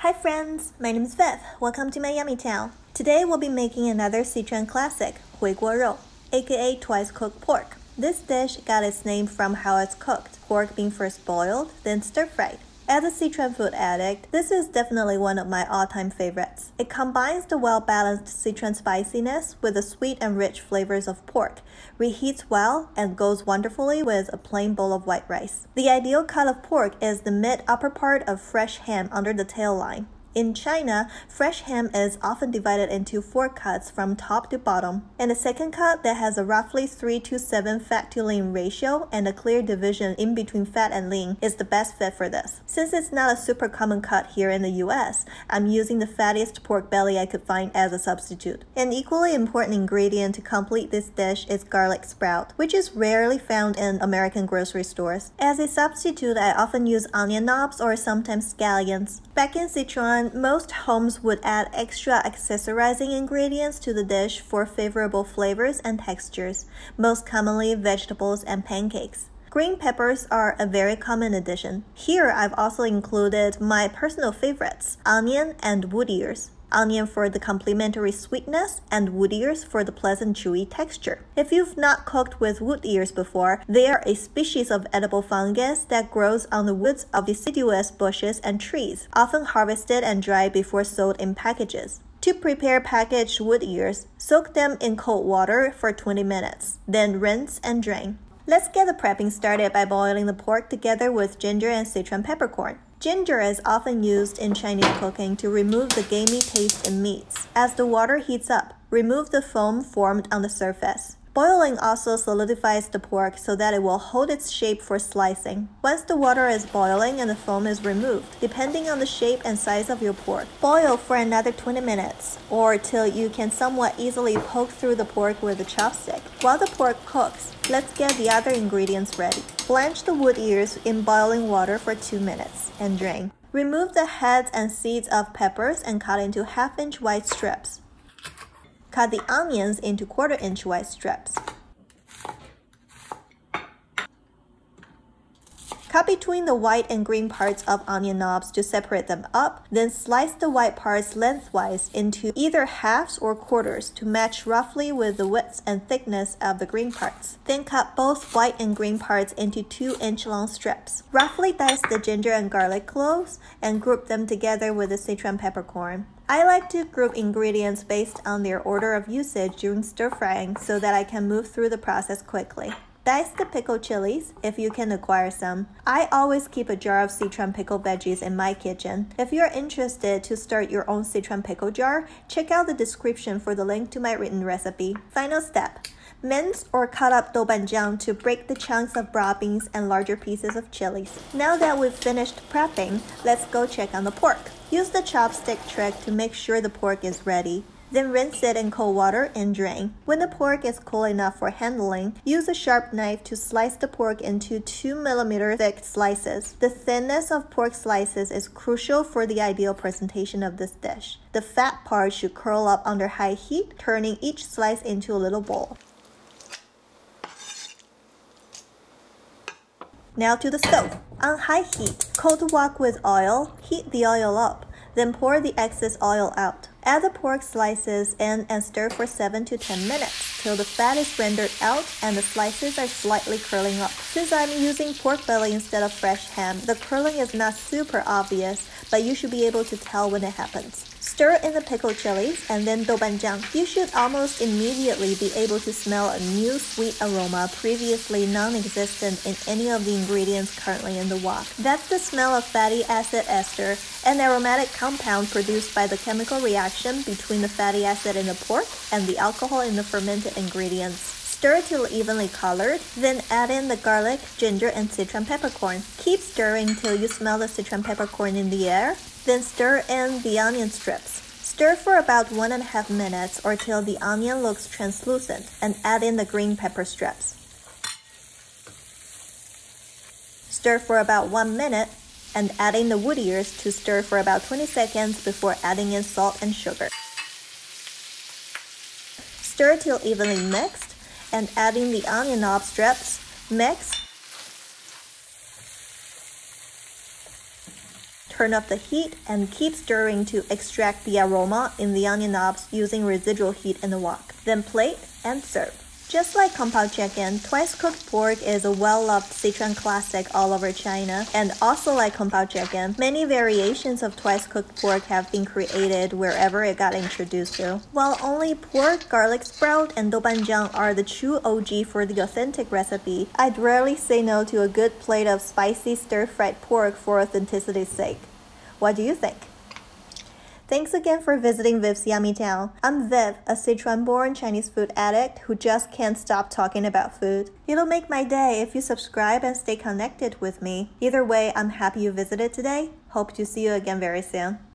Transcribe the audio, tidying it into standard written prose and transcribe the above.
Hi friends, my name is Viv. Welcome to my Yummytown. Today we'll be making another Sichuan classic, 回锅肉, aka twice cooked pork. This dish got its name from how it's cooked, pork being first boiled, then stir-fried. As a Sichuan food addict, this is definitely one of my all-time favorites. It combines the well-balanced Sichuan spiciness with the sweet and rich flavors of pork, reheats well, and goes wonderfully with a plain bowl of white rice. The ideal cut of pork is the mid-upper part of fresh ham under the tail line. In China, fresh ham is often divided into 4 cuts from top to bottom, and the second cut that has a roughly 3:7 fat to lean ratio and a clear division in between fat and lean is the best fit for this. Since it's not a super common cut here in the US, I'm using the fattiest pork belly I could find as a substitute. An equally important ingredient to complete this dish is garlic sprout, which is rarely found in American grocery stores. As a substitute, I often use onion knobs or sometimes scallions. Back in Sichuan, most homes would add extra accessorizing ingredients to the dish for favorable flavors and textures, most commonly vegetables and pancakes. Green peppers are a very common addition. Here I've also included my personal favorites, onion and wood ears. Onion for the complementary sweetness and wood ears for the pleasant chewy texture. If you've not cooked with wood ears before, they are a species of edible fungus that grows on the woods of deciduous bushes and trees, often harvested and dried before sold in packages. To prepare packaged wood ears, soak them in cold water for 20 minutes, then rinse and drain. Let's get the prepping started by boiling the pork together with ginger and Sichuan peppercorn. Ginger is often used in Chinese cooking to remove the gamey taste in meats. As the water heats up, remove the foam formed on the surface. Boiling also solidifies the pork so that it will hold its shape for slicing. Once the water is boiling and the foam is removed, depending on the shape and size of your pork, boil for another 20 minutes, or till you can somewhat easily poke through the pork with a chopstick. While the pork cooks, let's get the other ingredients ready. Blanch the wood ears in boiling water for 2 minutes and drain. Remove the heads and seeds of peppers and cut into 1/2-inch wide strips. Cut the onions into 1/4-inch wide strips. Cut between the white and green parts of onion knobs to separate them up, then slice the white parts lengthwise into either halves or quarters to match roughly with the width and thickness of the green parts. Then cut both white and green parts into 2-inch long strips. Roughly dice the ginger and garlic cloves and group them together with the Sichuan peppercorn. I like to group ingredients based on their order of usage during stir-frying so that I can move through the process quickly. Dice the pickled chilies, if you can acquire some. I always keep a jar of Sichuan pickled veggies in my kitchen. If you're interested to start your own Sichuan pickle jar, check out the description for the link to my written recipe. Final step. Mince or cut up doubanjiang to break the chunks of broad beans and larger pieces of chilies. Now that we've finished prepping, let's go check on the pork. Use the chopstick trick to make sure the pork is ready. Then rinse it in cold water and drain. When the pork is cool enough for handling, use a sharp knife to slice the pork into 2 mm thick slices. The thinness of pork slices is crucial for the ideal presentation of this dish. The fat part should curl up under high heat, turning each slice into a little bowl. Now to the stove. On high heat, coat the wok with oil, heat the oil up, then pour the excess oil out. Add the pork slices in and stir for 7 to 10 minutes till the fat is rendered out and the slices are slightly curling up. Since I'm using pork belly instead of fresh ham, the curling is not super obvious, but you should be able to tell when it happens. Stir in the pickled chilies and then doubanjiang. You should almost immediately be able to smell a new sweet aroma previously non-existent in any of the ingredients currently in the wok. That's the smell of fatty acid ester, an aromatic compound produced by the chemical reaction between the fatty acid in the pork and the alcohol in the fermented ingredients. Stir till evenly colored, then add in the garlic, ginger, and Sichuan peppercorn. Keep stirring till you smell the Sichuan peppercorn in the air, then stir in the onion strips. Stir for about 1.5 minutes or till the onion looks translucent, and add in the green pepper strips. Stir for about 1 minute, and add in the wood ears to stir for about 20 seconds before adding in salt and sugar. Stir till evenly mixed, and add in the onion knob strips. Mix. turn up the heat and keep stirring to extract the aroma in the onion knobs using residual heat in the wok. Then plate and serve. Just like Kung Pao chicken, twice-cooked pork is a well-loved Sichuan classic all over China. And also like Kung Pao chicken, many variations of twice-cooked pork have been created wherever it got introduced to. While only pork, garlic sprout, and doubanjiang are the true OG for the authentic recipe, I'd rarely say no to a good plate of spicy stir-fried pork for authenticity's sake. What do you think? Thanks again for visiting Viv's Yummytown. I'm Viv, a Sichuan-born Chinese food addict who just can't stop talking about food. It'll make my day if you subscribe and stay connected with me. Either way, I'm happy you visited today. Hope to see you again very soon.